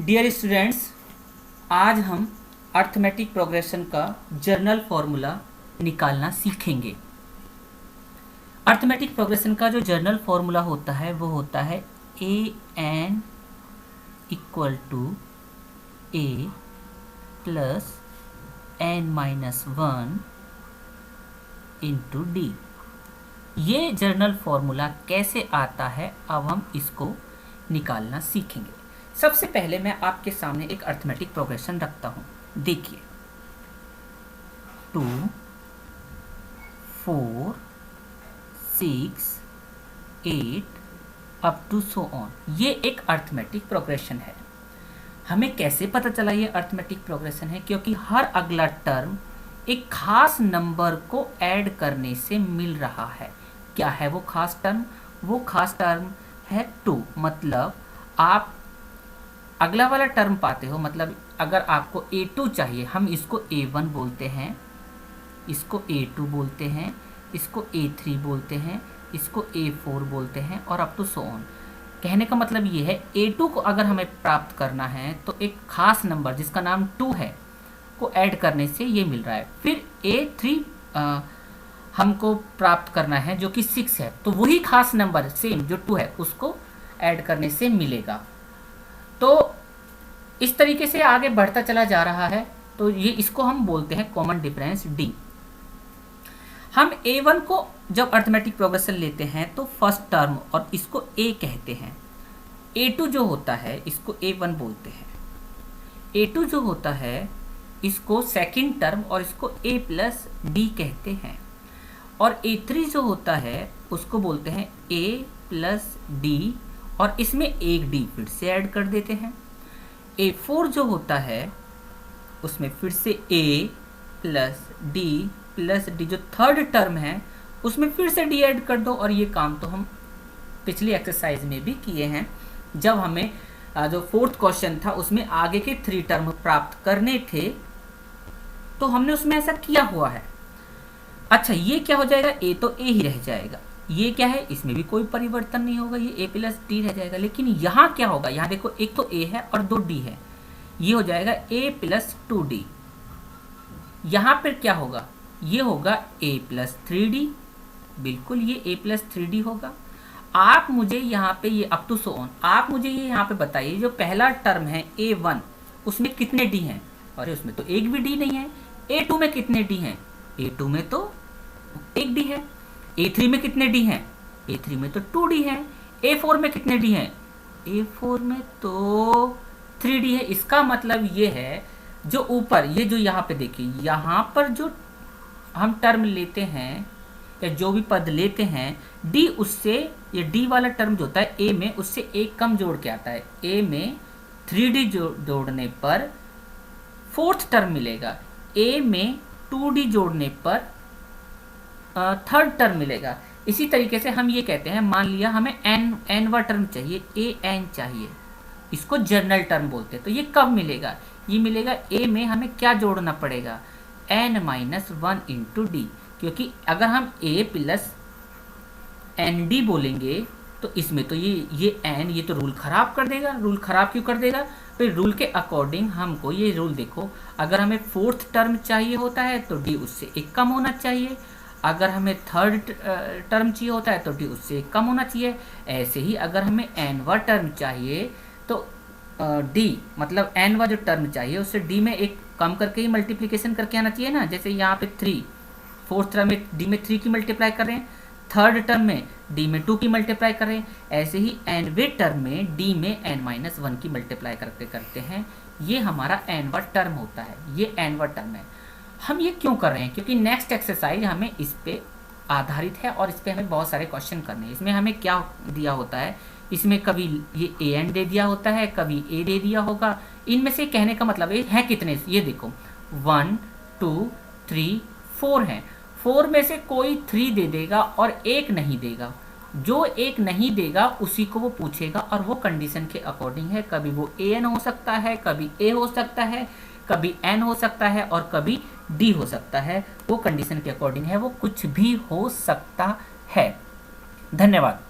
Dear students, आज हम arithmetic progression का जर्नल फॉर्मूला निकालना सीखेंगे। अर्थमेटिक प्रोग्रेशन का जो जर्नल फॉर्मूला होता है वो होता है a n equal to a plus n minus one into d. ये जर्नल फॉर्मूला कैसे आता है, अब हम इसको निकालना सीखेंगे। सबसे पहले मैं आपके सामने एक अर्थमेटिक प्रोग्रेशन रखता हूँ। देखिए 2 4 6 8 अप टू सो ऑन। ये एक अर्थमेटिक प्रोग्रेशन है। हमें कैसे पता चला ये अर्थमेटिक प्रोग्रेशन है? क्योंकि हर अगला टर्म एक खास नंबर को ऐड करने से मिल रहा है। क्या है वो खास टर्म? वो खास टर्म है 2। मतलब आप अगला वाला टर्म पाते हो, मतलब अगर आपको A2 चाहिए, हम इसको A1 बोलते हैं, इसको A2 बोलते हैं, इसको A3 बोलते हैं, इसको A4 बोलते हैं और अप टू सो ऑन। कहने का मतलब ये है A2 को अगर हमें प्राप्त करना है तो एक खास नंबर जिसका नाम 2 है को ऐड करने से ये मिल रहा है। फिर A3 हमको प्राप्त करना है जो कि 6 है, तो वही खास नंबर सेम जो 2 है उसको ऐड करने से मिलेगा। तो इस तरीके से आगे बढ़ता चला जा रहा है। तो ये इसको हम बोलते हैं कॉमन डिफरेंस डी। हम A1 को जब अर्थमेटिक प्रोग्रेशन लेते हैं तो फर्स्ट टर्म और इसको A कहते हैं। A2 जो होता है इसको A1 बोलते हैं। A2 जो होता है इसको सेकंड टर्म और इसको A प्लस डी कहते हैं। और A3 जो होता है उसको बोलते हैं A प्लस डी और इसमें एक डी फिर से ऐड कर देते हैं। A4 जो होता है उसमें फिर से A प्लस डी जो थर्ड टर्म है उसमें फिर से डी ऐड कर दो। और ये काम तो हम पिछली एक्सरसाइज में भी किए हैं, जब हमें जो फोर्थ क्वेश्चन था उसमें आगे के 3 टर्म प्राप्त करने थे तो हमने उसमें ऐसा किया हुआ है। अच्छा, ये क्या हो जाएगा? A तो A ही रह जाएगा। ये क्या है? इसमें भी कोई परिवर्तन नहीं होगा, ये A प्लस डी रह जाएगा। लेकिन यहाँ क्या होगा? यहाँ देखो, एक तो A है और 2 D है, ये हो जाएगा A प्लस 2D। यहाँ पर क्या होगा? ये होगा A प्लस 3D। बिल्कुल ये A प्लस 3D होगा। आप मुझे यहाँ पे ये अप टू सो ऑन, आप मुझे ये यहाँ पे बताइए जो पहला टर्म है A1 उसमें कितने D हैं? अरे उसमें तो एक भी D नहीं है। A2 में कितने D हैं? A2 में तो एक D है। A3 में कितने D हैं? A3 में तो 2D हैं। A4 में कितने D हैं? A4 में तो 3D है। इसका मतलब ये है जो ऊपर ये जो यहाँ पे देखिए, यहाँ पर जो हम टर्म लेते हैं या जो भी पद लेते हैं D उससे, ये D वाला टर्म जो होता है A में उससे एक कम जोड़ के आता है। A में 3D जोड़ने पर फोर्थ टर्म मिलेगा, A में 2D जोड़ने पर थर्ड टर्म मिलेगा। इसी तरीके से हम ये कहते हैं, मान लिया हमें एनवा टर्म चाहिए, AN चाहिए, इसको जर्नल टर्म बोलते हैं। तो ये कब मिलेगा? ये मिलेगा A में हमें क्या जोड़ना पड़ेगा? N minus 1 into D. क्योंकि अगर हम A प्लस ND बोलेंगे तो इसमें तो ये N ये तो रूल खराब कर देगा। रूल खराब क्यों कर देगा? फिर रूल के अकॉर्डिंग हमको ये रूल देखो, अगर हमें फोर्थ टर्म चाहिए होता है तो D उससे एक कम होना चाहिए, अगर हमें थर्ड टर्म चाहिए होता है तो D उससे एक कम होना चाहिए। ऐसे ही अगर हमें nवा टर्म चाहिए तो D मतलब nवा जो टर्म चाहिए उससे D में एक कम करके ही मल्टीप्लिकेशन करके आना चाहिए ना। जैसे यहाँ पे 3, फोर्थ टर्म में D में 3 की मल्टीप्लाई कर रहे हैं, थर्ड टर्म में D में 2 की मल्टीप्लाई कर रहे हैं, ऐसे ही nवे टर्म में D में n माइनस 1 की मल्टीप्लाई करते हैं। ये हमारा nवा टर्म होता है, ये nवा टर्म है। हम ये क्यों कर रहे हैं? क्योंकि नेक्स्ट एक्सरसाइज हमें इस पे आधारित है और इस पे हमें बहुत सारे क्वेश्चन करने हैं। इसमें हमें क्या दिया होता है, इसमें कभी ये AN दे दिया होता है, कभी A दे दिया होगा। इनमें से कहने का मतलब है कितने? ये देखो 1 2 3 4 हैं। 4 में से कोई 3 दे देगा और एक नहीं देगा। जो एक नहीं देगा उसी को वो पूछेगा और वो कंडीशन के अकॉर्डिंग है। कभी वो AN हो सकता है, कभी A हो सकता है, कभी N हो सकता है और कभी D हो सकता है। वो कंडीशन के अकॉर्डिंग है, वो कुछ भी हो सकता है। धन्यवाद।